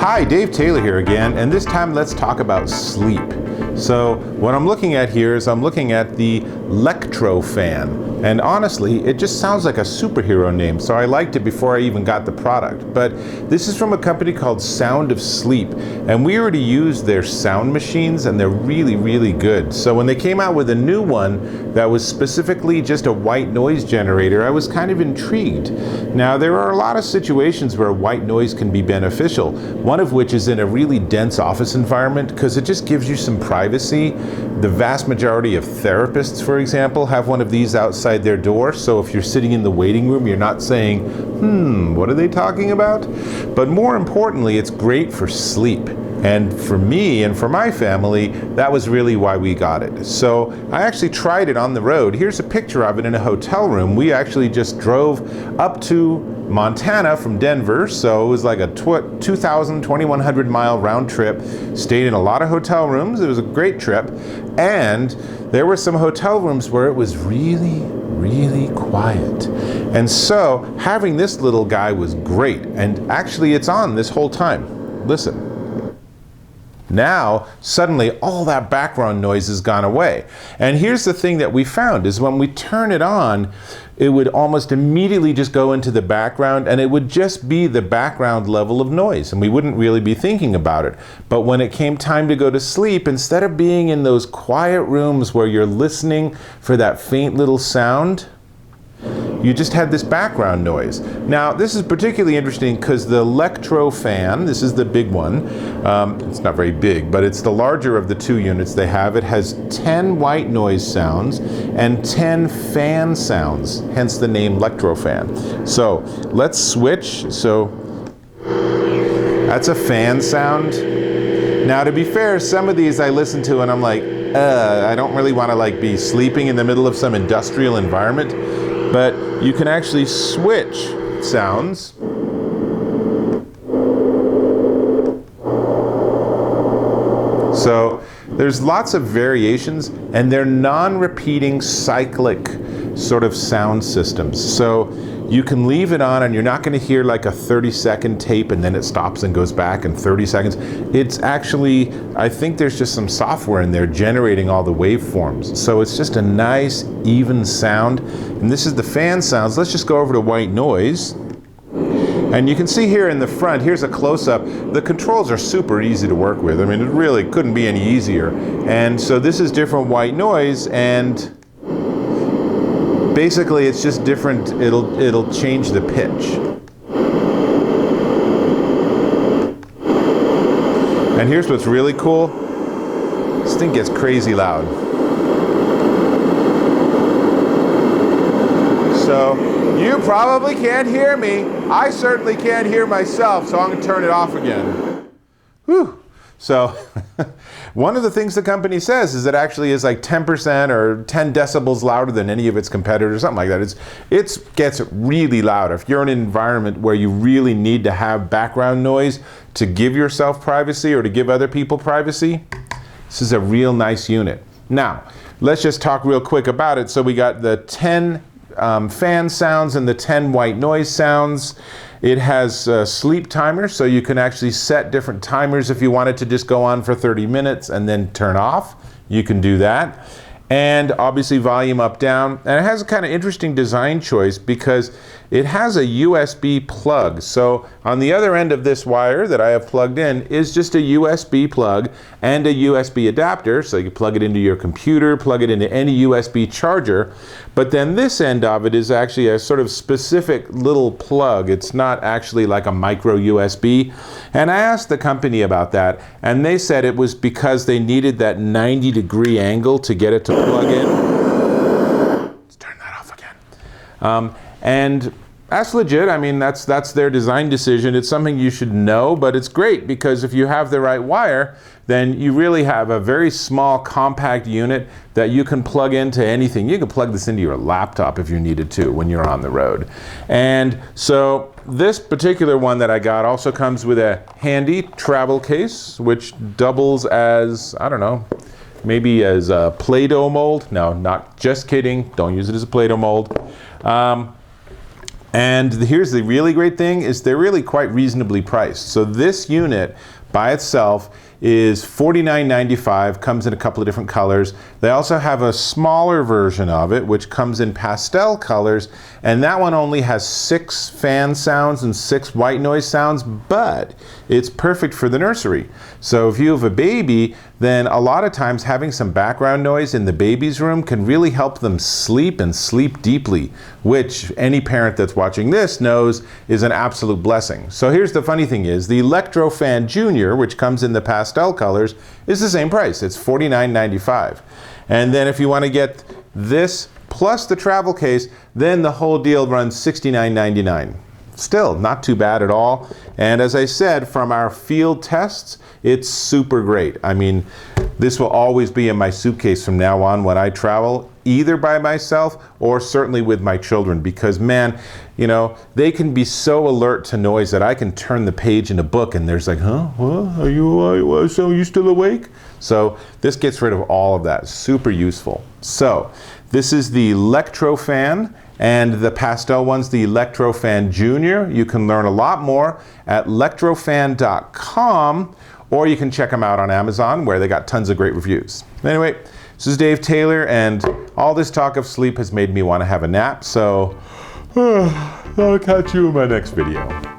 Hi, Dave Taylor here again, and this time let's talk about sleep. So what I'm looking at here is I'm looking at the LectroFan, and honestly, it just sounds like a superhero name, so I liked it before I even got the product. But this is from a company called Sound of Sleep, and we already used their sound machines, and they're really, really good. So when they came out with a new one that was specifically just a white noise generator, I was kind of intrigued. Now, there are a lot of situations where white noise can be beneficial, one of which is in a really dense office environment, because it just gives you some privacy. The vast majority of therapists, for example, have one of these outside their door, so if you're sitting in the waiting room, you're not saying, what are they talking about? But more importantly, it's great for sleep. And for me and for my family, that was really why we got it. So I actually tried it on the road. Here's a picture of it in a hotel room. We actually just drove up to Montana from Denver, so it was like a 2,100 mile round trip. Stayed in a lot of hotel rooms. It was a great trip. And there were some hotel rooms where it was really, really quiet. And so having this little guy was great. And actually it's on this whole time. Listen. Now, suddenly all that background noise has gone away. And here's the thing that we found is when we turn it on, it would almost immediately just go into the background, and it would just be the background level of noise, and we wouldn't really be thinking about it. But when it came time to go to sleep, instead of being in those quiet rooms where you're listening for that faint little sound, you just had this background noise. Now, this is particularly interesting because the LectroFan, this is the big one, it's not very big, but it's the larger of the two units they have. It has 10 white noise sounds and 10 fan sounds, hence the name LectroFan. So let's switch. So that's a fan sound. Now, to be fair, some of these I listen to and I'm like, I don't really want to like be sleeping in the middle of some industrial environment. But you can actually switch sounds. So there's lots of variations, and they're non-repeating cyclic sort of sound systems. So you can leave it on and you're not going to hear like a 30-second tape and then it stops and goes back in 30 seconds. It's actually, I think there's just some software in there generating all the waveforms. So it's just a nice, even sound. And this is the fan sounds. Let's just go over to white noise. And you can see here in the front, here's a close-up. The controls are super easy to work with. I mean, it really couldn't be any easier. And so this is different white noise, and basically it's just different, it'll change the pitch. And here's what's really cool. This thing gets crazy loud. So you probably can't hear me. I certainly can't hear myself, so I'm going to turn it off again. Whew. So one of the things the company says is it actually is like 10% or 10 decibels louder than any of its competitors, something like that. It gets really loud. If you're in an environment where you really need to have background noise to give yourself privacy or to give other people privacy, this is a real nice unit. Now, let's just talk real quick about it. So we got the 10 fan sounds and the 10 white noise sounds. It has a sleep timer, so you can actually set different timers if you wanted to just go on for 30 minutes and then turn off. You can do that. And obviously volume up, down. And it has a kind of interesting design choice because it has a USB plug. So on the other end of this wire that I have plugged in is just a USB plug and a USB adapter. So you can plug it into your computer, plug it into any USB charger. But then this end of it is actually a sort of specific little plug. It's not actually like a micro USB. And I asked the company about that, and they said it was because they needed that 90-degree angle to get it to plug in. Let's turn that off again. And that's legit. I mean, that's their design decision. It's something you should know, but it's great because if you have the right wire, then you really have a very small, compact unit that you can plug into anything. You can plug this into your laptop if you needed to when you're on the road. And so this particular one that I got also comes with a handy travel case, which doubles as, I don't know, maybe as a Play-Doh mold. No, not just kidding. Don't use it as a Play-Doh mold. And here's the really great thing is they're really quite reasonably priced. So this unit by itself is $49.95, comes in a couple of different colors. They also have a smaller version of it, which comes in pastel colors, and that one only has 6 fan sounds and 6 white noise sounds, but it's perfect for the nursery. So if you have a baby, then a lot of times having some background noise in the baby's room can really help them sleep and sleep deeply, which any parent that's watching this knows is an absolute blessing. So here's the funny thing is, the Electrofan Junior, which comes in the pastel colors, is the same price. It's $49.95. And then if you want to get this plus the travel case, then the whole deal runs $69.99. Still not too bad at all. And as I said, from our field tests, it's super great. I mean, this will always be in my suitcase from now on when I travel, either by myself or certainly with my children, because man, you know, they can be so alert to noise that I can turn the page in a book and there's like, huh, what? Are you still awake? So this gets rid of all of that. Super useful. So this is the LectroFan, and the pastel one's the Electrofan Junior. You can learn a lot more at LectroFan.com, or you can check them out on Amazon, where they got tons of great reviews. Anyway, this is Dave Taylor, and all this talk of sleep has made me want to have a nap, so I'll catch you in my next video.